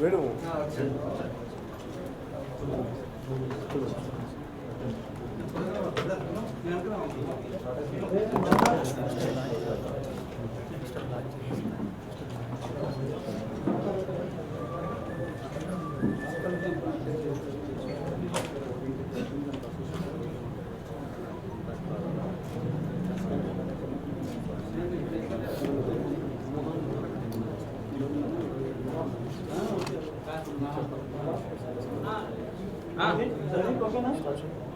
వేణు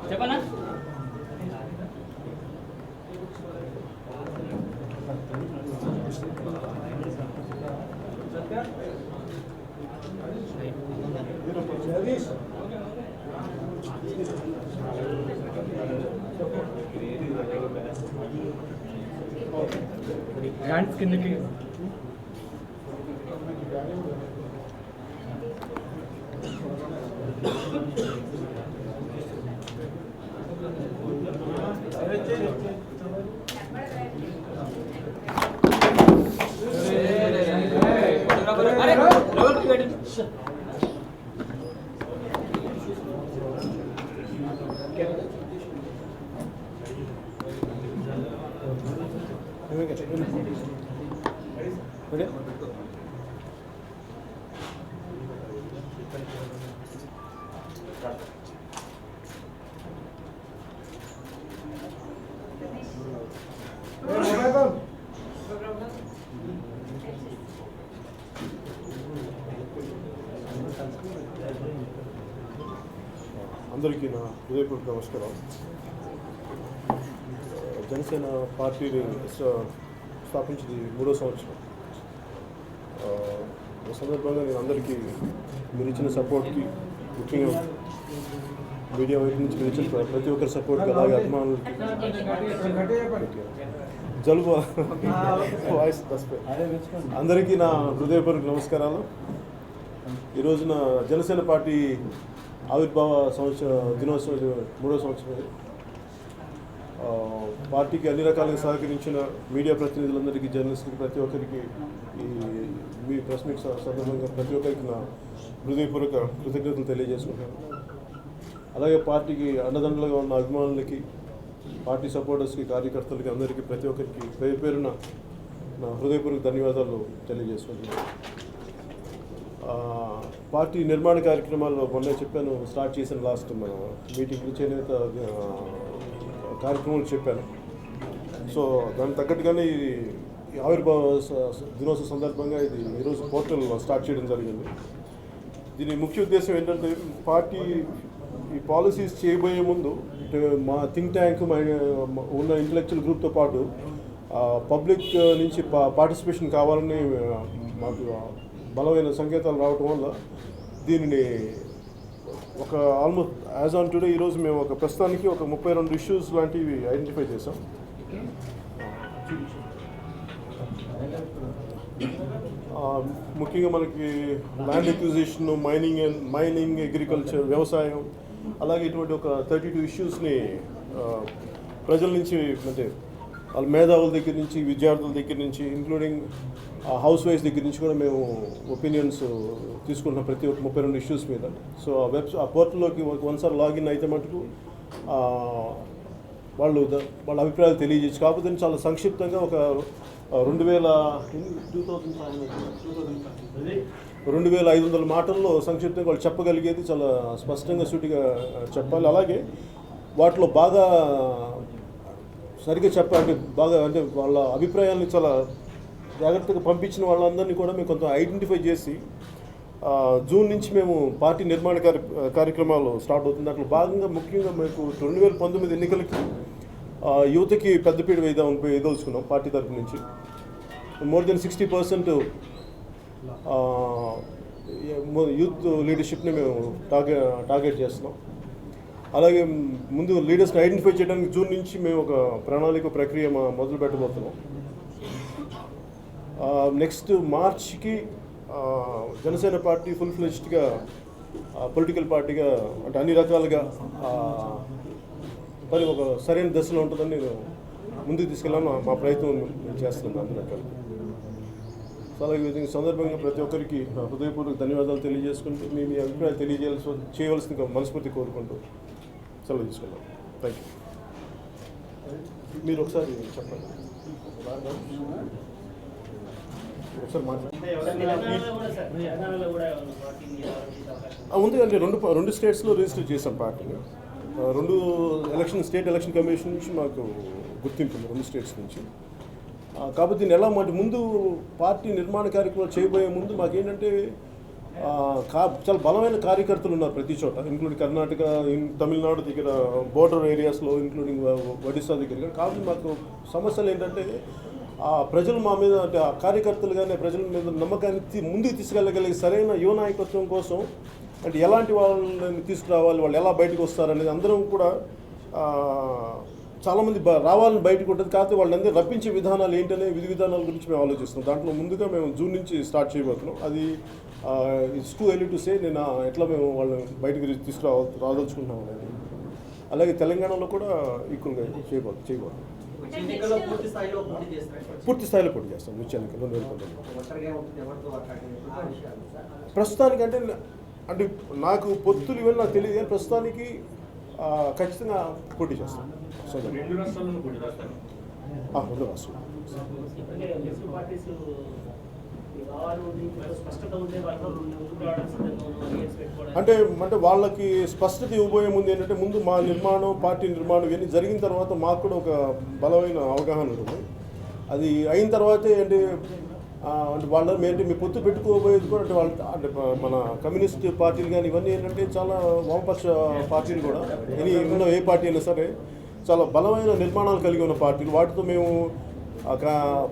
చెప్పనా హ్యాండ్స్ కిందకి అందరికీ నా హృదయపూర్వక నమస్కారం. జనసేన పార్టీని స్థాపించింది 3వ సంవత్సరం. ఈ సందర్భంగా నేను అందరికీ మీరు ఇచ్చిన సపోర్ట్కి, ముఖ్యంగా మీడియా వైపు నుంచి మీరు ఇచ్చిన ప్రతి ఒక్కరి సపోర్ట్కి, అలాగే అభిమానులకి, జలుబు వాయిస్ అందరికీ నా హృదయపూర్వక నమస్కారాలు. ఈరోజున జనసేన పార్టీ ఆవిర్భావ దినోత్సవం 3వ సంవత్సరం. పార్టీకి అన్ని రకాలుగా సహకరించిన మీడియా ప్రతినిధులందరికీ, జర్నలిస్టులకి, ప్రతి ఒక్కరికి మీ ప్రెస్ మీట్ సందర్భంగా ప్రతి ఒక్కరికి నా హృదయపూర్వక కృతజ్ఞతలు తెలియజేసుకుంటాను. అలాగే పార్టీకి అండదండలుగా ఉన్న అభిమానులకి, పార్టీ సపోర్టర్స్కి, కార్యకర్తలకి, అందరికీ ప్రతి ఒక్కరికి పేరు పేరున నా హృదయపూర్వక ధన్యవాదాలు తెలియజేసుకుంటున్నాను. పార్టీ నిర్మాణ కార్యక్రమాల్లో మొన్న చెప్పాను, స్టార్ట్ చేసిన లాస్ట్ మన మీటింగ్లు, చేనేత కార్యక్రమాలు చెప్పాను. సో దానికి తగ్గట్టుగానే ఈ ఆవిర్భావ దినోత్సవ సందర్భంగా ఈరోజు పోర్టల్ స్టార్ట్ చేయడం జరిగింది. దీని ముఖ్య ఉద్దేశం ఏంటంటే, పార్టీ ఈ పాలసీస్ చేయబోయే ముందు మా థింక్ ట్యాంక్ ఉన్న ఇంటలెక్చువల్ గ్రూప్తో పాటు పబ్లిక్ నుంచి పార్టిసిపేషన్ కావాలని మాకు బలమైన సంకేతాలు రావటం వల్ల దీనిని ఒక ఆల్మోస్ట్ యాజ్ ఆన్ టుడే ఈరోజు మేము ఒక ప్రస్తుతానికి ఒక 32 ఇష్యూస్ లాంటివి ఐడెంటిఫై చేసాం. ముఖ్యంగా మనకి ల్యాండ్ ఎక్విజిషన్, మైనింగ్, అగ్రికల్చర్, వ్యవసాయం, అలాగే ఇటువంటి ఒక 32 ఇష్యూస్ని ప్రజల నుంచి, అంటే వాళ్ళ మేధావుల దగ్గర నుంచి, విద్యార్థుల దగ్గర నుంచి, ఇంక్లూడింగ్ హౌస్ వైఫ్ దగ్గర నుంచి కూడా మేము ఒపీనియన్స్ తీసుకుంటున్నాం ప్రతి ఒక్క 32 ఇష్యూస్ మీద. సో ఆ పోర్టల్లోకి ఒకసారి లాగిన్ అయితే మటుకు వాళ్ళ అభిప్రాయాలు తెలియజేయచ్చు. కాకపోతే చాలా సంక్షిప్తంగా ఒక 2500 మాటల్లో సంక్షిప్తంగా వాళ్ళు చెప్పగలిగేది చాలా స్పష్టంగా, సూటిగా చెప్పాలి. అలాగే వాటిలో బాగా సరిగ్గా చెప్పాలంటే అంటే వాళ్ళ అభిప్రాయాన్ని చాలా జాగ్రత్తగా పంపించిన వాళ్ళందరినీ కూడా మేము కొంత ఐడెంటిఫై చేసి జూన్ నుంచి మేము పార్టీ నిర్మాణ కార్యక్రమాలు స్టార్ట్ అవుతుంది. దాంట్లో భాగంగా ముఖ్యంగా మీకు 2019 ఎన్నికలకి యువతకి పెద్దపీట వేయదలుచుకున్నాం పార్టీ తరఫు నుంచి. మోర్ దెన్ 60% యూత్ లీడర్షిప్ని మేము టార్గెట్ చేస్తున్నాం. అలాగే ముందు లీడర్స్ని ఐడెంటిఫై చేయడానికి జూన్ నుంచి మేము ఒక ప్రణాళిక ప్రక్రియ మొదలు పెట్టబోతున్నాం. నెక్స్ట్ మార్చ్కి జనసేన పార్టీ ఫుల్ ఫ్లెజ్డ్గా పొలిటికల్ పార్టీగా, అంటే అన్ని రకాలుగా మరి ఒక సరైన దశలో ఉంటుందని నేను ముందుకు తీసుకెళ్ళాను. మా ప్రయత్నం మేము చేస్తున్నాం అన్ని రకాలుగా. సో అలాగే ఈ సందర్భంగా ప్రతి ఒక్కరికి హృదయపూర్వక ధన్యవాదాలు తెలియజేసుకుంటూ మీ అభిప్రాయాలు చేయవలసిందిగా మనస్ఫూర్తి కోరుకుంటూ సెలవు తీసుకున్నాం. Thank you. మీరు ఒకసారి చెప్పండి. ఒకసారి ఉందండి. రెండు స్టేట్స్లో రిజిస్టర్ చేశాం పార్టీని. స్టేట్ ఎలక్షన్ కమిషన్ నుంచి మాకు గుర్తింపు ఉంది 2 స్టేట్స్ నుంచి. కాబట్టి దీన్ని ఎలా ముందు పార్టీ నిర్మాణ కార్యక్రమాలు చేయబోయే ముందు మాకేంటంటే చాలా బలమైన కార్యకర్తలు ఉన్నారు ప్రతి చోట, ఇంక్లూడింగ్ కర్ణాటక, తమిళనాడు దగ్గర బోర్డర్ ఏరియాస్లో, ఇంక్లూడింగ్ ఒడిశా దగ్గర. కాబట్టి మాకు సమస్యలు ఏంటంటే ప్రజలు మా మీద, అంటే ఆ కార్యకర్తలు కానీ ప్రజల మీద నమ్మకాన్ని ముందుకు తీసుకెళ్ళగలిగే సరైన యువ నాయకత్వం కోసం, అంటే ఎలాంటి వాళ్ళని తీసుకురావాలి, వాళ్ళు ఎలా బయటకు వస్తారనేది అందరం కూడా చాలామంది రావాలని బయటకు ఉంటుంది. కాకపోతే వాళ్ళందరూ రప్పించే విధానాలు ఏంటనే విధి విధానాల గురించి మేము ఆలోచిస్తున్నాం. దాంట్లో ముందుగా మేము జూన్ నుంచి స్టార్ట్ చేయబోతున్నాం. అది it's too early to say నేను ఎట్లా మేము వాళ్ళని బయటకు రాదలుచుకుంటున్నాం అనేది. అలాగే తెలంగాణలో కూడా ఈక్వల్గా చేయబోతున్నాం. పూర్తి స్థాయిలో పోటీ చేస్తాం వచ్చే ఎన్నికలు 2019. ప్రస్తుతానికి అంటే నాకు పొత్తులు ఇవన్నీ నాకు తెలియదు, కానీ ప్రస్తుతానికి ఖచ్చితంగా పోటీ చేస్తాం. రెండు రాష్ట్రాలు. అంటే వాళ్ళకి స్పష్టత ఇవ్వబోయే ముందు ఏంటంటే, ముందు మా నిర్మాణం, పార్టీ నిర్మాణం ఇవన్నీ జరిగిన తర్వాత మాకు కూడా ఒక బలమైన అవగాహన ఉంటుంది. అది అయిన తర్వాతే అంటే వాళ్ళ ఏంటి మీ పొత్తు పెట్టుకోబోయేది కూడా అంటే మన కమ్యూనిస్ట్ పార్టీలు కానీ ఇవన్నీ ఏంటంటే చాలా వామపక్ష పార్టీలు కూడా, ఏ పార్టీ అయినా సరే చాలా బలమైన నిర్మాణాలు కలిగి ఉన్న పార్టీలు. వాటితో మేము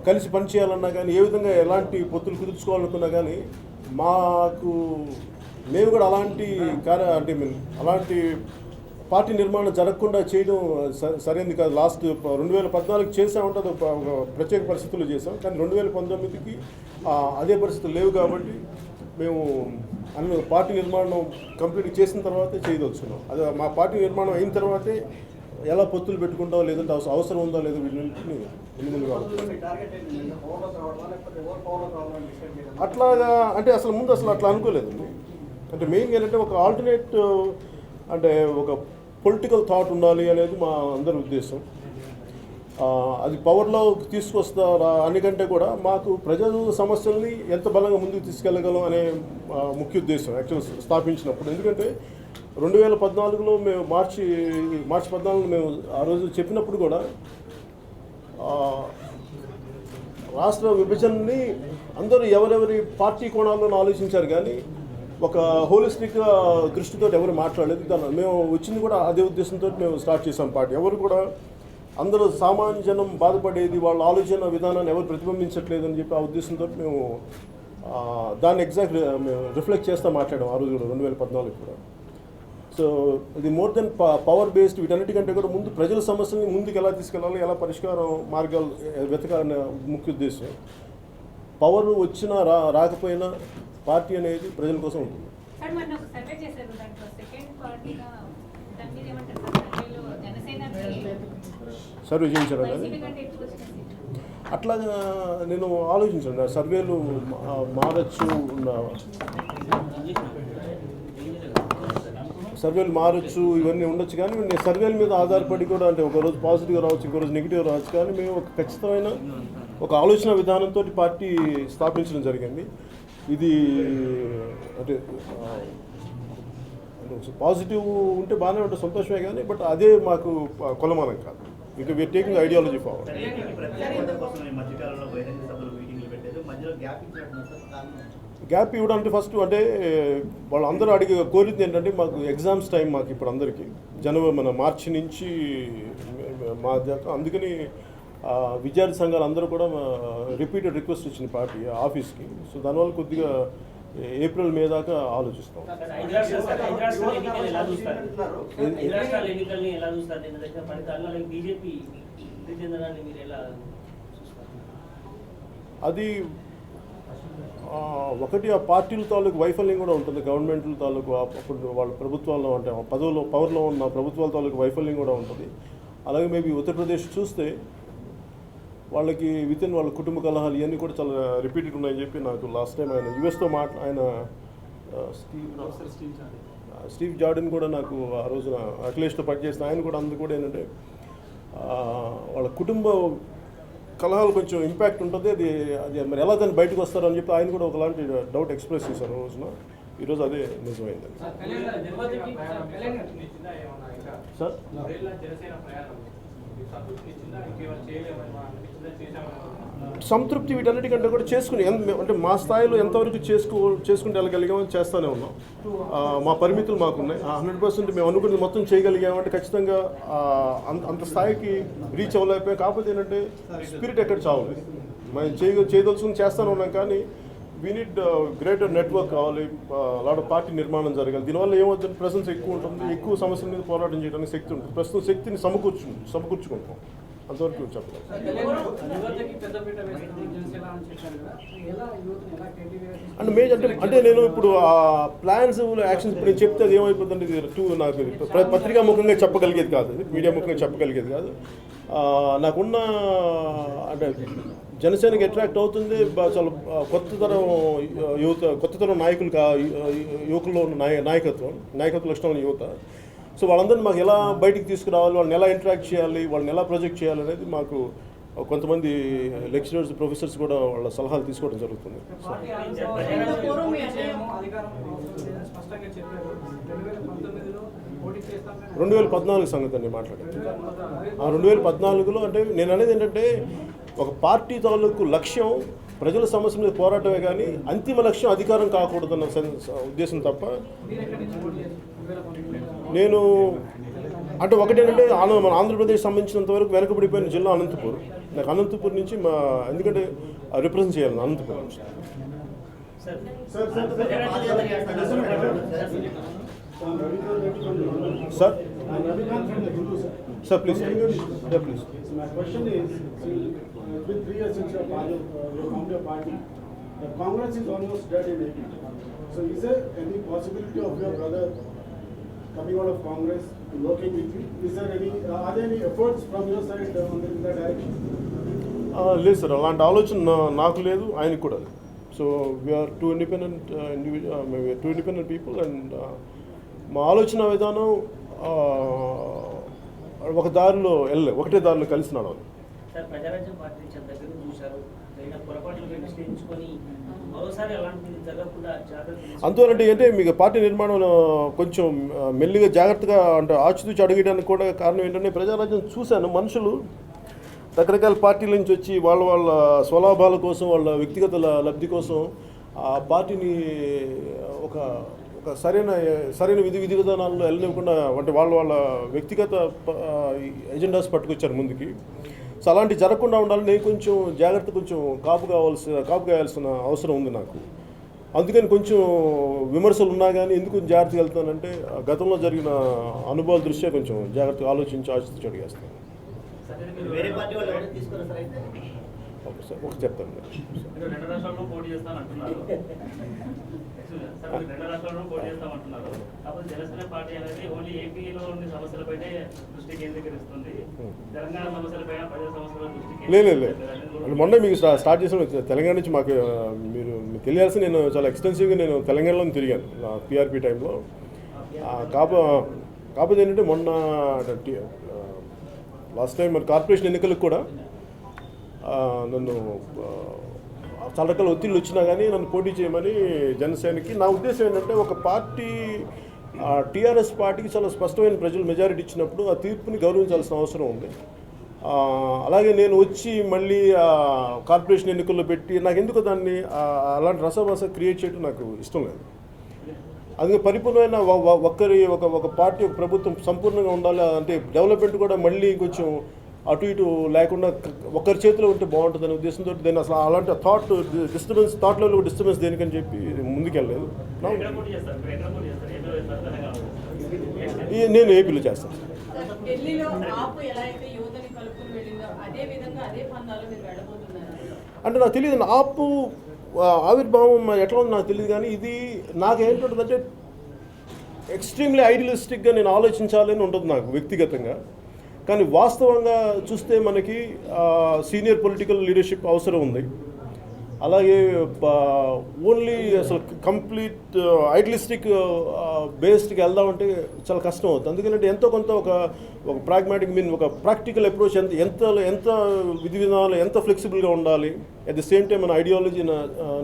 కలిసి పనిచేయాలన్నా కానీ, ఏ విధంగా ఎలాంటి పొత్తులు కుదుర్చుకోవాలనుకున్నా కానీ మేము కూడా అలాంటి పార్టీ నిర్మాణం జరగకుండా చేయడం సరైనది కాదు. లాస్ట్ 2014 చేసామంటే అది ఒక ప్రత్యేక పరిస్థితుల్లో చేసాం, కానీ 2019కి అదే పరిస్థితులు లేవు. కాబట్టి మేము పార్టీ నిర్మాణం కంప్లీట్ చేసిన తర్వాతే చేయదలుచుకున్నాం. అది మా పార్టీ నిర్మాణం అయిన తర్వాతే ఎలా పొత్తులు పెట్టుకుంటాం, లేదంటే అవసరం ఉందా లేదా వీటిని ఎన్నికలు అట్లాగా అంటే ముందు అట్లా అనుకోలేదండి. అంటే మెయిన్గా ఏంటంటే ఒక ఆల్టర్నేట్, అంటే ఒక పొలిటికల్ థాట్ ఉండాలి అనేది మా అందరి ఉద్దేశం. అది పవర్లో తీసుకొస్తారా అనికంటే కూడా మాకు ప్రజల సమస్యల్ని ఎంత బలంగా ముందుకు తీసుకెళ్ళగలం అనే ముఖ్య ఉద్దేశం యాక్చువల్ స్థాపించినప్పుడు. ఎందుకంటే 2014లో మేము మార్చి 14 మేము ఆ రోజు చెప్పినప్పుడు కూడా రాష్ట్ర విభజనని అందరూ ఎవరెవరి పార్టీ కోణాల్లో ఆలోచించారు, కానీ ఒక హోలిస్టిక్ దృష్టితో ఎవరు మాట్లాడలేదు. మేము వచ్చింది కూడా అదే ఉద్దేశంతో మేము స్టార్ట్ చేసాం పార్టీ. ఎవరు కూడా అందరూ సామాన్య జనం బాధపడేది, వాళ్ళ ఆలోచన విధానాన్ని ఎవరు ప్రతిబింబించట్లేదు అని చెప్పి ఆ ఉద్దేశంతో మేము దాన్ని ఎగ్జాక్ట్ మేము రిఫ్లెక్ట్ చేస్తూ మాట్లాడాం ఆ రోజు కూడా 2014 కూడా. సో ఇది మోర్ దెన్ పవర్ బేస్డ్. వీటన్నిటికంటే కూడా ముందు ప్రజల సమస్యల్ని ముందుకు ఎలా తీసుకెళ్ళాలి, ఎలా పరిష్కారం మార్గాలు వెతకాలనే ముఖ్య ఉద్దేశం. పవర్ వచ్చినా రాకపోయినా పార్టీ అనేది ప్రజల కోసం ఉంటుంది. సర్వే చేయించారు కానీ అట్లాగా నేను ఆలోచించాను. సర్వేలు మారచ్చు ఇవన్నీ ఉండొచ్చు, కానీ నేను సర్వేల మీద ఆధారపడి కూడా, అంటే ఒకరోజు పాజిటివ్గా రావచ్చు, ఇంకోరోజు నెగిటివ్ రావచ్చు, కానీ మేము ఒక ఖచ్చితమైన ఒక ఆలోచన విధానంతో పార్టీ స్థాపించడం జరిగింది. ఇది అంటే పాజిటివ్ ఉంటే బాగానే ఉంటుంది, సంతోషమే, కానీ బట్ అదే మాకు కొలమానం కాదు. ఇంకా we're taking ideology forward. Gap ఇవ్వడానికి ఫస్ట్ అంటే వాళ్ళందరూ కోరింది ఏంటంటే, మాకు ఎగ్జామ్స్ టైం మాకు ఇప్పుడు అందరికీ మార్చి నుంచి మా దాకా. అందుకని విద్యార్థి సంఘాలు అందరూ కూడా రిపీటెడ్ రిక్వెస్ట్ ఇచ్చిన పార్టీ ఆఫీస్కి. సో దానివల్ల కొద్దిగా ఏప్రిల్ మే దాకా ఆలోచిస్తాం. అది ఒకటి ఆ పార్టీల తాలూకు వైఫల్యం కూడా ఉంటుంది, గవర్నమెంట్ల తాలూకు అప్పుడు వాళ్ళ ప్రభుత్వాల్లో అంటే పవర్లో ఉన్న ప్రభుత్వాల తాలూకు వైఫల్యం కూడా ఉంటుంది. అలాగే మేబీ ఉత్తరప్రదేశ్ చూస్తే వాళ్ళకి వితిన్ వాళ్ళ కుటుంబ కలహాలు ఇవన్నీ కూడా చాలా రిపీటెడ్ ఉన్నాయని చెప్పి నాకు లాస్ట్ టైం ఆయన యుఎస్తో ఆయన స్టీవ్ జార్డన్ కూడా నాకు ఆ రోజున అఖిలేష్తో పనిచేసిన ఆయన కూడా అందుకు కూడా ఏంటంటే వాళ్ళ కుటుంబ కలహాలు కొంచెం ఇంపాక్ట్ ఉంటుంది, అది అది మరి ఎలా దాన్ని బయటకు వస్తారని చెప్పి ఆయన కూడా ఒకలాంటి డౌట్ ఎక్స్ప్రెస్ చేశారు రోజున. ఈరోజు అదే నిజమైందండి. సార్ సంతృప్తి వీటన్నిటికంటే కూడా చేసుకుని అంటే మా స్థాయిలో ఎంతవరకు చేసుకుంటే వెళ్ళగలిగామని చేస్తూనే ఉన్నాం. మా పరిమితులు మాకున్నాయి. 100% మేము అనుకున్నది మొత్తం చేయగలిగామంటే ఖచ్చితంగా అంత స్థాయికి రీచ్ అవ్వలేకపోయాం. కాకపోతే ఏంటంటే స్పిరిట్ ఎక్కడ చావలేదు. మేము చేయదలుచుకుని చేస్తూనే ఉన్నాం. కానీ వీ నీడ్ గ్రేటర్ నెట్వర్క్ కావాలి, లాట్ ఆఫ్ పార్టీ నిర్మాణం జరగాలి. దీనివల్ల ఏమవుతుంది, ప్రెసెన్స్ ఎక్కువ ఉంటుంది, ఎక్కువ సమస్యల మీద పోరాటం చేయడానికి శక్తి ఉంటుంది. ప్రస్తుతం శక్తిని సమకూర్చుకుంటాం, అంతవరకు చెప్పలేదు. అంటే నేను ఇప్పుడు ఆ ప్లాన్స్ యాక్షన్స్ ఇప్పుడు నేను చెప్తే అది ఏమైపోతుందంటే నాకు పత్రికా ముఖంగా చెప్పగలిగేది కాదు, మీడియా ముఖంగా చెప్పగలిగేది కాదు. నాకున్న అంటే జనసేనకి అట్రాక్ట్ అవుతుంది చాలా కొత్త తరం యువకుల్లో ఉన్న నాయకత్వ లక్షణాల యువత. సో వాళ్ళందరినీ మాకు ఎలా బయటికి తీసుకురావాలి, వాళ్ళని ఎలా ఇంటరాక్ట్ చేయాలి, వాళ్ళని ఎలా ప్రొజెక్ట్ చేయాలి అనేది మాకు కొంతమంది లెక్చరర్స్, ప్రొఫెసర్స్ కూడా వాళ్ళ సలహాలు తీసుకోవడం జరుగుతుంది. 2014 సంగతి అండి మాట్లాడారు. 2014లో అంటే నేను అనేది ఏంటంటే ఒక పార్టీ తాలూకు లక్ష్యం ప్రజల సమస్య మీద పోరాటమే కానీ అంతిమ లక్ష్యం అధికారం కాకూడదన్న ఉద్దేశం తప్ప. నేను అంటే ఒకటేంటంటే మన ఆంధ్రప్రదేశ్ సంబంధించినంత వరకు వెనకబడిపోయిన జిల్లా అనంతపూర్. నాకు అనంతపూర్ నుంచి ఎందుకంటే రిప్రజెంట్ చేయాలి అనంతపూర్ నుంచి. Sir sir please please. My question is, it's been 3 years since you formed your party. The Congress is almost dead in AP. So is there any possibility of your brother coming out of Congress and working with you? Is there are there any efforts from your side in that direction? లేదు sir, అలాంటి ఆలోచన నాకు లేదు, ఆయనకు కూడా లేదు. So we're two independent people and మా ఆలోచన విధానం ఒక దారిలో వెళ్ళలేదు, ఒకటే దారిలో కలిసి నడవాలి. అందువలంటే అంటే మీకు పార్టీ నిర్మాణం కొంచెం మెల్లిగా జాగ్రత్తగా అంటే ఆచితూచి అడగడానికి కూడా కారణం ఏంటంటే ప్రజారాజ్యం చూశాను, మనుషులు రకరకాల పార్టీల నుంచి వచ్చి వాళ్ళ స్వలాభాల కోసం, వాళ్ళ వ్యక్తిగత లబ్ధి కోసం ఆ పార్టీని ఒక సరైన విధి విధానాల్లో వెళ్ళనివ్వకుండా అంటే వాళ్ళ వ్యక్తిగత ఎజెండాస్ పట్టుకొచ్చారు ముందుకి. సో అలాంటి జరగకుండా ఉండాలని నేను కొంచెం కాపు కాయాల్సిన అవసరం ఉంది నాకు. అందుకని కొంచెం విమర్శలు ఉన్నా కానీ ఎందుకు జాగ్రత్తగా వెళ్తానంటే గతంలో జరిగిన అనుభవాల దృష్ట్యా కొంచెం జాగ్రత్తగా ఆలోచించి అడిగేస్తాను. ఓకే సార్, ఒక చెప్తాను. లేదు మొన్న మీకు స్టార్ట్ చేసిన తెలంగాణ నుంచి మాకు మీరు తెలియాల్సి నేను చాలా ఎక్స్టెన్సివ్గా నేను తెలంగాణలో తిరిగాను పిఆర్పి టైంలో. కాకపోతే ఏంటంటే మొన్న లాస్ట్ టైం మరి కార్పొరేషన్ ఎన్నికలకు కూడా నన్ను చాలా రకాల ఒత్తిళ్ళు వచ్చినా కానీ నన్ను పోటీ చేయమని జనసేనకి. నా ఉద్దేశం ఏంటంటే ఒక పార్టీ టీఆర్ఎస్ పార్టీకి చాలా స్పష్టమైన ప్రజలు మెజారిటీ ఇచ్చినప్పుడు ఆ తీర్పుని గౌరవించాల్సిన అవసరం ఉంది. అలాగే నేను వచ్చి మళ్ళీ కార్పొరేషన్ ఎన్నికల్లో పెట్టి నాకు ఎందుకు దాన్ని అలాంటి రసభాస క్రియేట్ చేయడం నాకు ఇష్టం లేదు. అందుకే పరిపూర్ణమైన ఒక పార్టీ ఒక ప్రభుత్వం సంపూర్ణంగా ఉండాలి అంటే డెవలప్మెంట్ కూడా మళ్ళీ కొంచెం అటు ఇటు లేకుండా ఒకరి చేతిలో ఉంటే బాగుంటుందనే ఉద్దేశంతో నేను అసలు అలాంటి థాట్ లెవెల్ డిస్టర్బెన్స్ దేనికని చెప్పి ముందుకెళ్ళలేదు. నేను ఏపీలో చేస్తాను. అంటే నాకు తెలియదు ఆపు ఆవిర్భావం ఎట్లా ఉంది నాకు తెలియదు, కానీ ఇది నాకేంటుంటుందంటే ఎక్స్ట్రీమ్లీ ఐడియలిస్టిక్గా నేను ఆలోచించాలని ఉంటుంది నాకు వ్యక్తిగతంగా. కానీ వాస్తవంగా చూస్తే మనకి సీనియర్ పొలిటికల్ లీడర్షిప్ అవసరం ఉంది. అలాగే ఓన్లీ అసలు కంప్లీట్ ఐడియలిస్టిక్ బేస్డ్కి వెళ్దామంటే చాలా కష్టం అవుతుంది. అందుకంటే ఎంతో కొంత ఒక ప్రాగ్మాటిక్ ఒక ప్రాక్టికల్ అప్రోచ్ ఎంత విధి విధానాలు ఎంత ఫ్లెక్సిబుల్గా ఉండాలి, అట్ ది సేమ్ టైం మన ఐడియాలజీ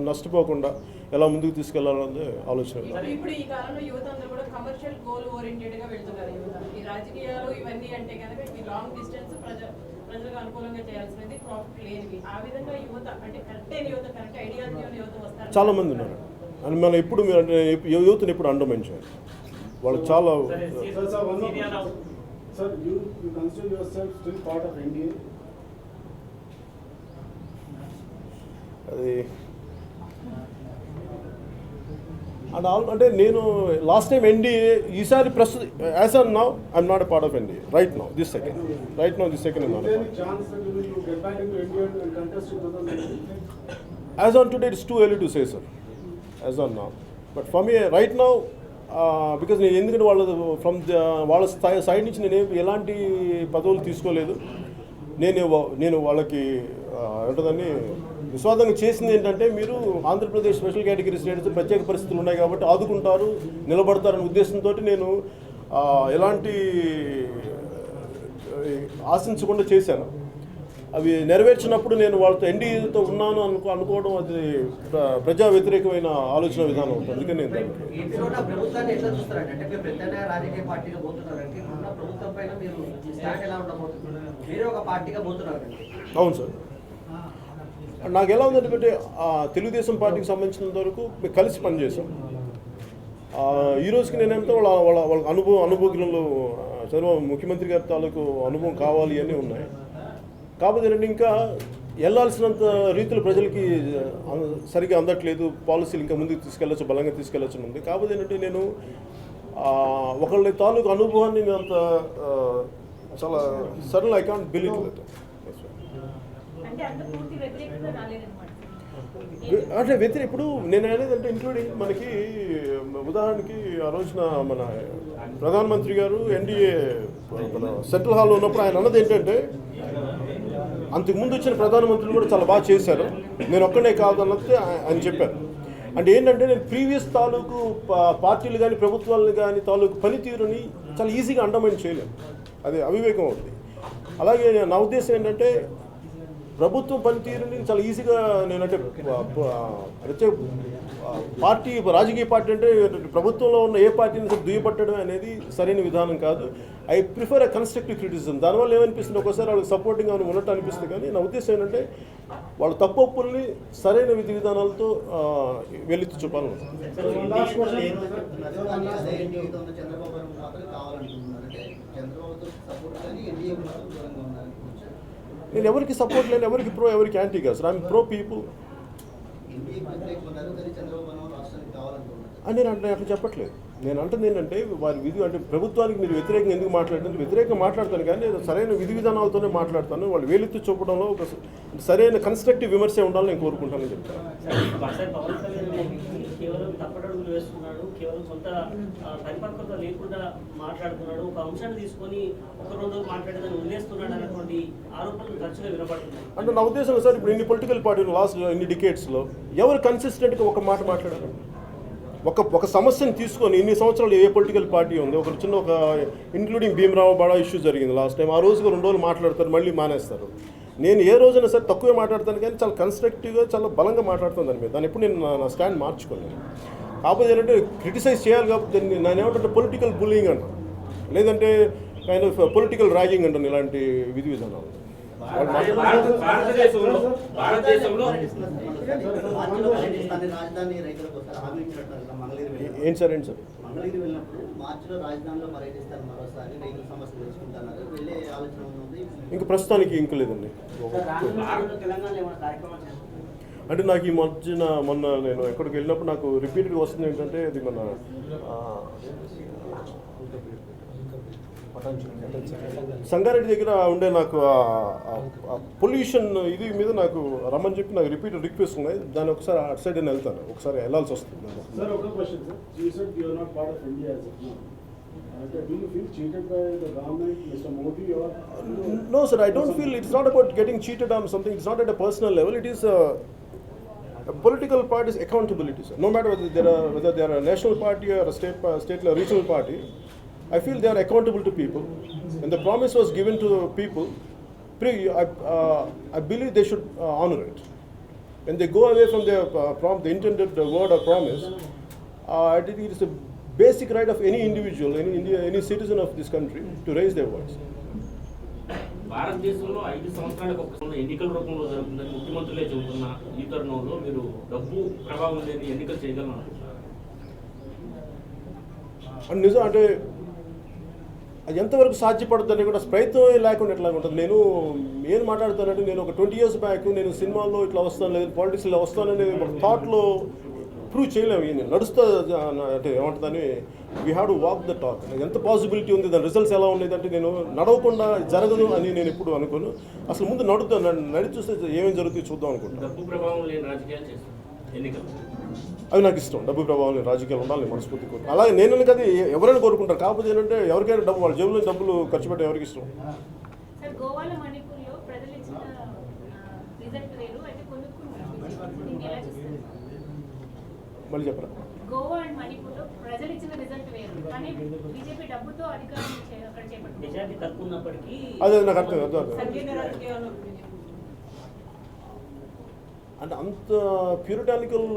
నష్టపోకుండా ఎలా ముందుకు తీసుకెళ్లాలన్నది ఆలోచన. ఇప్పుడు ఈ కాలంలో యువత అందరూ కూడా కమర్షియల్ గోల్ ఓరియంటెడ్ గా వెళ్తున్నారు. యువత ఈ రాజకీయాలు ఇవన్నీ అంటే కనుక ఈ లాంగ్ డిస్టెన్స్ ప్రజలకు అనుకూలంగా చేయాల్సినది ప్రాఫిట్ లేనివి. ఆ విధంగా యువత అంటే కరెక్ట్ అయిన యువత, కరెక్ట్ ఐడియాలజీ ఉన్న యువత వస్తారు చాలా మంది ఉన్నారు. అని మనం ఎప్పుడు యూత్ని ఎప్పుడు అండర్మైన్ చేయాలి. వాళ్ళు చాలా Sir, you consider yourself still part of NDA? అది అంటే నేను లాస్ట్ టైం ఎన్డీఏ, ఈసారి ప్రస్తుతం as on now I'm not a part of NDA right now this second Is there any chance that you will get back into NDA and contest in 2019? As on today it's too early to say sir, as on now. But for me right now because నేను ఎందుకంటే వాళ్ళ side నుంచి నేను ఎలాంటి పదవులు తీసుకోలేదు. నేను వాళ్ళకి ఏంటదని విశ్వాసంగా చేసింది ఏంటంటే, మీరు ఆంధ్రప్రదేశ్ స్పెషల్ కేటగిరీ స్టేటస్ ప్రత్యేక పరిస్థితులు ఉన్నాయి కాబట్టి ఆదుకుంటారు, నిలబడతారనే ఉద్దేశంతో నేను ఎలాంటి ఆశించకుండా చేశాను. అవి నెరవేర్చినప్పుడు నేను వాళ్ళతో ఎన్డీఏతో ఉన్నాను అనుకోవడం అది ప్రజా వ్యతిరేకమైన ఆలోచన విధానం అవుతుంది. అందుకని నేను ప్రభుత్వాన్ని ఎట్లా చూస్తారంటే, అంటే మీరు ప్రత్యేక రాజకీయ పార్టీగా పోతున్నారంటే ఉన్న ప్రభుత్వం పైన మీరు స్టాండ్ ఎలా ఉండబోతున్నారు? మీరే ఒక పార్టీగా పోతున్నారండి. అవును సార్. నాకు ఎలా ఉందంటే తెలుగుదేశం పార్టీకి సంబంధించినంత వరకు మేము కలిసి పనిచేసాం. ఈ రోజుకి నేనేంతో వాళ్ళ అనుభవజ్ఞులు చంద్రబాబు ముఖ్యమంత్రి గారి తాలూకు అనుభవం కావాలి అని ఉన్నాయి. కాకపోతే ఏంటంటే ఇంకా వెళ్ళాల్సినంత రీతిలో ప్రజలకి సరిగ్గా అందట్లేదు. పాలసీలు ఇంకా ముందుకు తీసుకెళ్ళచ్చు, బలంగా తీసుకెళ్ళచ్చు ఉంది. కాకపోతే ఏంటంటే నేను ఒకళ్ళ తాలూకు అనుభవాన్ని నేను అంత చాలా sudden I can't believe it. అంటే ఇప్పుడు నేను అనేది అంటే ఇంక్లూడింగ్ మనకి ఉదాహరణకి ఆ రోజున మన ప్రధానమంత్రి గారు ఎన్డీఏ మన సెంట్రల్ హాల్లో ఉన్నప్పుడు ఆయన అన్నది ఏంటంటే, అంతకుముందు వచ్చిన ప్రధానమంత్రులు కూడా చాలా బాగా చేశారు, నేను ఒక్కనే కాదు అన్నది ఆయన చెప్పారు. అంటే ఏంటంటే నేను ప్రీవియస్ తాలూకు పార్టీలు కానీ ప్రభుత్వాలను కానీ తాలూకు పనితీరుని చాలా ఈజీగా అండర్మైన్ చేయలేము. అది అవివేకం అవుతుంది. అలాగే నా ఉద్దేశం ఏంటంటే ప్రభుత్వం పనితీరుని చాలా ఈజీగా నేనంటే పార్టీ రాజకీయ పార్టీ అంటే ప్రభుత్వంలో ఉన్న ఏ పార్టీని దుయ్యపట్టడం అనేది సరైన విధానం కాదు. I prefer a constructive criticism. దానివల్ల ఏమనిపిస్తుంది, ఒకసారి వాళ్ళకి సపోర్టింగ్ అని ఉన్నట్టు అనిపిస్తుంది. కానీ నా ఉద్దేశం ఏంటంటే వాళ్ళ తప్పుల్ని సరైన విధి విధానాలతో వెళ్ళెత్తి చూపాలి. నేను ఎవరికి సపోర్ట్ లేను, ఎవరికి ప్రో ఎవరికి యాంటీ కాదు సార్. ఐఎమ్ ప్రో పీపుల్ అని నేను అట్లా చెప్పట్లేదు. నేను అంటుంది ఏంటంటే వారి విధి అంటే ప్రభుత్వానికి మీరు వ్యతిరేకంగా ఎందుకు మాట్లాడుతుంది, వ్యతిరేకంగా మాట్లాడతాను కానీ నేను సరైన విధి విధానాలతోనే మాట్లాడతాను. వాళ్ళు వేలెత్తి చూపడంలో ఒక సరైన కన్స్ట్రక్టివ్ విమర్శ ఉండాలని నేను కోరుకుంటానని చెప్తాను. కేవలం తప్పటడుగులు వేస్తున్నాడు, కేవలం కొంత పరిపక్వత లేకుండా మాట్లాడుతున్నాడు, ఒక అంశాన్ని తీసుకొని ఒక రోజు మాట్లాడేదాన్ని వదిలేస్తున్నాడు అనేటువంటి ఆరోపణలు తరచుగా వినపడుతున్నాయి. అంటే నా ఉద్దేశం సార్, ఇప్పుడు ఇన్ని పొలిటికల్ పార్టీలు లాస్ట్ ఇన్ని డికేట్స్లో ఎవరు కన్సిస్టెంట్గా ఒక మాట మాట్లాడారు? ఒక సమస్యను తీసుకొని ఇన్ని సంవత్సరాలు ఏ పొలిటికల్ పార్టీ ఉంది? ఒక చిన్న ఇంక్లూడింగ్ భీమరావు బాడా ఇష్యూ జరిగింది లాస్ట్ టైం. ఆ రోజుకి 2 రోజులు మాట్లాడతారు, మళ్ళీ మానేస్తారు. నేను ఏ రోజైనా సరే తక్కువే మాట్లాడతాను కానీ చాలా కన్స్ట్రక్టివ్గా చాలా బలంగా మాట్లాడుతాను దాని మీద. దాన్ని ఎప్పుడు నేను నా స్టాండ్ మార్చుకోలేను. కాకపోతే ఏంటంటే క్రిటిసైజ్ చేయాలి కాబట్టి నేను ఏమంటే పొలిటికల్ బుల్లింగ్ అంటాను, లేదంటే కైండ్ ఆఫ్ పొలిటికల్ ర్యాగింగ్ అంటాను. ఇలాంటి విధి విధానాలు ఏంటి సార్ మంగళగిరి వెళ్ళినప్పుడు మార్చిలో రాజధానిలో పర్యటిస్తారు, మరోసారి రైతుల సమస్యలు తెలుసుకుంటున్నారు, వెళ్ళే ఆలోచన ఉంది? ఇంకా ప్రస్తుతానికి ఇంక లేదండి. అంటే నాకు ఈ మొన్న నేను ఎక్కడికి వెళ్ళినప్పుడు నాకు రిపీటెడ్గా వస్తుంది ఏంటంటే, అది మన సంగారెడ్డి దగ్గర ఉండే నాకు పొల్యూషన్ ఇది మీద నాకు రమ్మని చెప్పి నాకు రిపీటెడ్ రిక్వెస్ట్ ఉన్నాయి. దాన్ని ఒకసారి అటు సైడ్ నేను వెళ్తాను, ఒకసారి వెళ్ళాల్సి వస్తుంది. Sir, one question, sir. You said you are not part of India as of now. Do you feel cheated by the government, Mr. Modi, or? No, sir, I don't feel it's not about getting cheated on something. It's not at a personal level. It is a political party's accountability, sir. No matter whether they are a national party or a state or regional party, I feel they are accountable to people. When the promise was given to people, I believe they should honor it. When they go away from the intended word or promise, I think it is a basic right of any individual, any citizen of this country to raise their voice. భారతదేశంలో 5 సంవత్సరాలకు ఒకసారి ఎన్నికల రూపంలో జరుగుతుందని ముఖ్యమంత్రులే చెబుతున్న ఈ తరుణంలో మీరు డబ్బు ప్రభావం లేని ఎన్నికలు చేయగలరు అండ్ నిజం అంటే అది ఎంతవరకు సాధ్యపడుతుందని కూడా ప్రయత్నం లేకుండా ఎట్లా ఉంటుంది. నేను ఏం మాట్లాడుతానంటే నేను ఒక 20 years బ్యాక్ నేను సినిమాల్లో ఇట్లా వస్తాను లేదా పాలిటిక్స్లో వస్తానని ఒక థాట్లో ప్రూవ్ చేయలేము. నడుస్తా అంటే ఏమంటుందని we have to walk the talk. ఎంత పాసిబిలిటీ ఉంది, దాని రిజల్ట్స్ ఎలా ఉండేదంటే నేను నడవకుండా జరగదు అని నేను ఎప్పుడు అనుకోను. అసలు ముందు నడిచి చూస్తే ఏమేమి జరుగుతుందో చూద్దాం అనుకుంటాను. డబ్బు ప్రభావం లేని రాజకీయాలు చేస్తారు ఎన్నికలు, అవి నాకు ఇష్టం. డబ్బు ప్రభావం లేని రాజకీయాలు ఉండాలి మనస్ఫూర్తి కోరుకుంటాను. అలాగే నేను కదా ఎవరైనా కోరుకుంటారు. కాకపోతే ఏంటంటే ఎవరికైనా డబ్బు వాళ్ళ జేబులో డబ్బులు ఖర్చు పెట్టే ఎవరికి ఇష్టం. సార్, గోవాలో మణిపూర్లో ప్రజలు ఇచ్చిన రిజల్ట్ వేరు అయితే కొనుక్కున్నారు. దీన్ని ఎలా చూస్తారు? మళ్ళీ చెప్పరా? గోవా అండ్ మణిపూర్లో ప్రజలు ఇచ్చిన రిజల్ట్ వేరు, కానీ బీజేపీ డబ్బుతో అధికారం అక్కడ చేపట్టింది. మెజారిటీ తక్కువ ఉన్నప్పటికీ అదే నాకు అర్థం సంకీర్ణ రాజకీయాలు అంటే అంత ప్యూరిటానికల్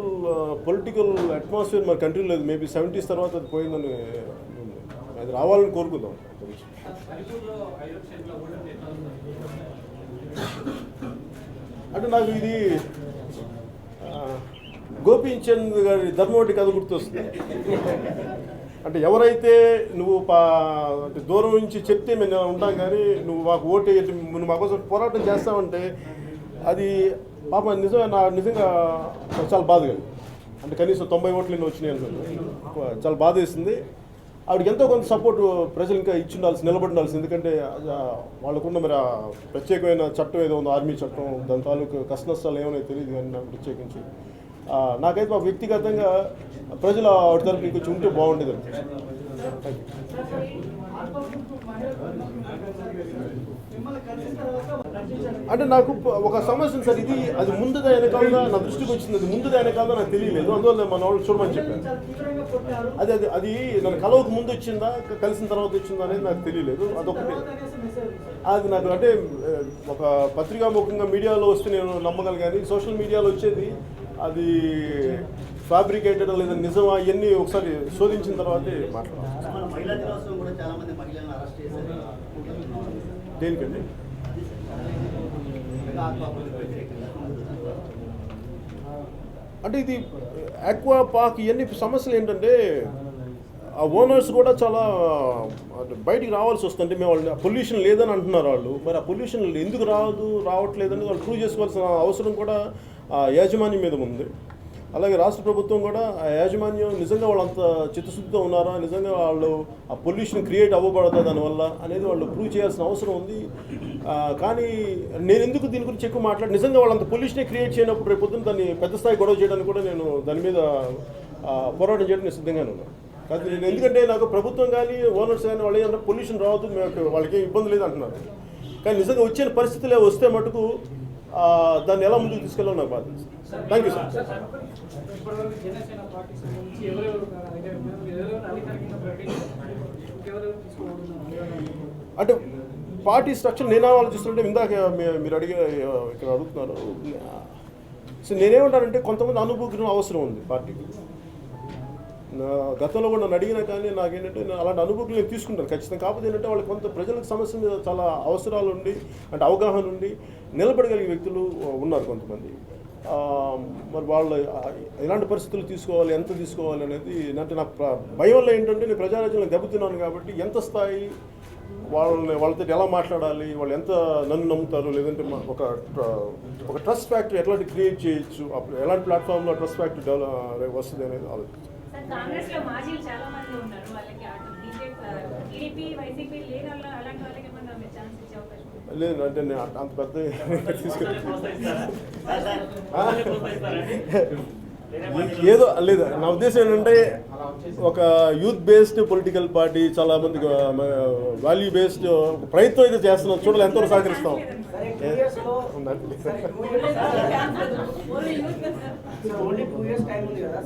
పొలిటికల్ అట్మాస్ఫియర్ మన కంట్రీ లేదు. మేబీ 70s తర్వాత అది పోయిందని అది రావాలని కోరుకుందాం. అంటే నాకు ఇది గోపీచంద్ గారి ధర్మవటి కథ గుర్తొస్తుంది. అంటే ఎవరైతే నువ్వు అంటే దూరం నుంచి చెప్తే మేము ఉంటాం, కానీ నువ్వు మాకు ఓటు నువ్వు మాకోసం పోరాటం చేస్తావంటే అది పాప నిజంగా చాలా బాధ కలిగింది. అంటే కనీసం 90 ఓట్లు వచ్చినాయి అనుకుంటున్నాను. చాలా బాధ వేసింది. ఆవిడకి ఎంతో కొంత సపోర్ట్ ప్రజలు ఇంకా ఇచ్చి ఉండాల్సి, నిలబడి ఉండాల్సి. ఎందుకంటే వాళ్ళకున్న మరి ఆ ప్రత్యేకమైన చట్టం ఏదో ఉందో, ఆర్మీ చట్టం, దాని తాలూకు కష్ట నష్టాలు ఏమైనా తెలియదు. కానీ నాకు ప్రత్యేకించి నాకైతే వ్యక్తిగతంగా ప్రజలు ఆవిడ తరఫు ఇంకొంచెం ఉంటే బాగుండేది అనిపిస్తుంది. అంటే నాకు ఒక సమస్య సార్, ఇది అది ముందుగా వెనకాలదా నా దృష్టికి వచ్చింది. అది ముందుగా వెనకాలదా నాకు తెలియలేదు. అందువల్ల మన వాళ్ళు చూడమని చెప్పాను. అది నన్ను కలవకు ముందు వచ్చిందా కలిసిన తర్వాత వచ్చిందా అనేది నాకు తెలియలేదు. అదొకటి అది నాకు అంటే ఒక పత్రికాముఖంగా మీడియాలో వస్తే నేను నమ్మగలను, కానీ సోషల్ మీడియాలో వచ్చేది అది ఫ్యాబ్రికేటెడ్ లేదా నిజమా ఇవన్నీ ఒకసారి శోధించిన తర్వాతే మాట్లాడాలి. మహిళా దినోత్సవం కూడా చాలా మంది మహిళలను అరెస్ట్ చేశారు. దేనికండి? అంటే ఇది ఆక్వా పార్క్ ఇవన్నీ సమస్యలు ఏంటంటే ఆ ఓనర్స్ కూడా చాలా బయటికి రావాల్సి వస్తుంది. మేము వాళ్ళు పొల్యూషన్ లేదని అంటున్నారు వాళ్ళు. మరి ఆ పొల్యూషన్ ఎందుకు రావట్లేదని వాళ్ళు ప్రూవ్ చేసుకోవాల్సిన అవసరం కూడా యాజమాన్యం మీద ఉంది. అలాగే రాష్ట్ర ప్రభుత్వం కూడా ఆ యాజమాన్యం నిజంగా వాళ్ళంత చిత్తశుద్ధితో ఉన్నారా, నిజంగా వాళ్ళు ఆ పొల్యూషన్ క్రియేట్ అవ్వబడతా దానివల్ల అనేది వాళ్ళు ప్రూవ్ చేయాల్సిన అవసరం ఉంది. కానీ నేను ఎందుకు దీని గురించి ఎక్కువ మాట్లాడి, నిజంగా వాళ్ళంత పొల్యూషనే క్రియేట్ చేయనప్పుడు రేపు పొద్దున్న దాన్ని పెద్ద స్థాయి గొడవ చేయడానికి కూడా నేను దాని మీద పోరాటం చేయడం నేను సిద్ధంగానే ఉన్నాను. కాదు నేను ఎందుకంటే నాకు ప్రభుత్వం కానీ ఓనర్స్ కానీ వాళ్ళు ఏమన్నా పొల్యూషన్ రావద్దు, వాళ్ళకి ఇబ్బంది లేదు అంటున్నారు. కానీ నిజంగా వచ్చిన పరిస్థితులే వస్తే మటుకు దాన్ని ఎలా ముందుకు తీసుకెళ్ళాలో నాకు బాధ. Thank you sir. అంటే పార్టీ స్ట్రక్చర్ నేను ఆలోచిస్తుంటే ఇందాక మీరు ఇక్కడ అడుగుతున్నారు. సో నేనేమంటానంటే కొంతమంది అనుభవం అవసరం ఉంది పార్టీకి. గతంలో కూడా నన్ను అడిగినా కానీ నాకేంటంటే అలాంటి అనుభూతులు నేను తీసుకుంటాను ఖచ్చితంగా. కాకపోతే ఏంటంటే వాళ్ళకి కొంత ప్రజలకు సమస్య మీద చాలా అవసరాలు ఉండి అంటే అవగాహన ఉండి నిలబడగలిగే వ్యక్తులు ఉన్నారు కొంతమంది. మరి వాళ్ళు ఎలాంటి పరిస్థితులు తీసుకోవాలి, ఎంత తీసుకోవాలి అనేది అంటే నాకు భయం వల్ల ఏంటంటే నేను ప్రజారాజ్యంలో దెబ్బతిన్నాను కాబట్టి ఎంత స్థాయి వాళ్ళతో ఎలా మాట్లాడాలి, వాళ్ళు ఎంత నన్ను నమ్ముతారు, లేదంటే ఒక ట్రస్ట్ ఫ్యాక్టరీ ఎట్లాంటి క్రియేట్ చేయొచ్చు, ఎలాంటి ప్లాట్ఫామ్లో ట్రస్ట్ ఫ్యాక్టరీ డెవలప్ వస్తుంది అనేది ఆలోచించాను. కాంగ్రెస్ లో మాజీలు చాలా మంది ఉన్నారు, వాళ్ళకి అటు టీడీపీ వైసీపీ లేని అలాంటి వాళ్ళకి ఏమన్నా మీరు ఛాన్స్ ఇచ్చే అవకాశం లేదు. అంటే నేను అంత పెద్ద ఏదో లేదు, నా ఉద్దేశం ఏంటంటే ఒక యూత్ బేస్డ్ పొలిటికల్ పార్టీ చాలా మంది వాల్యూ బేస్డ్ ప్రయత్నం అయితే చేస్తున్నాం, చూడాలి ఎంతవరకు సహకరిస్తాం. Only youth only 2 years time ఉంది కదా.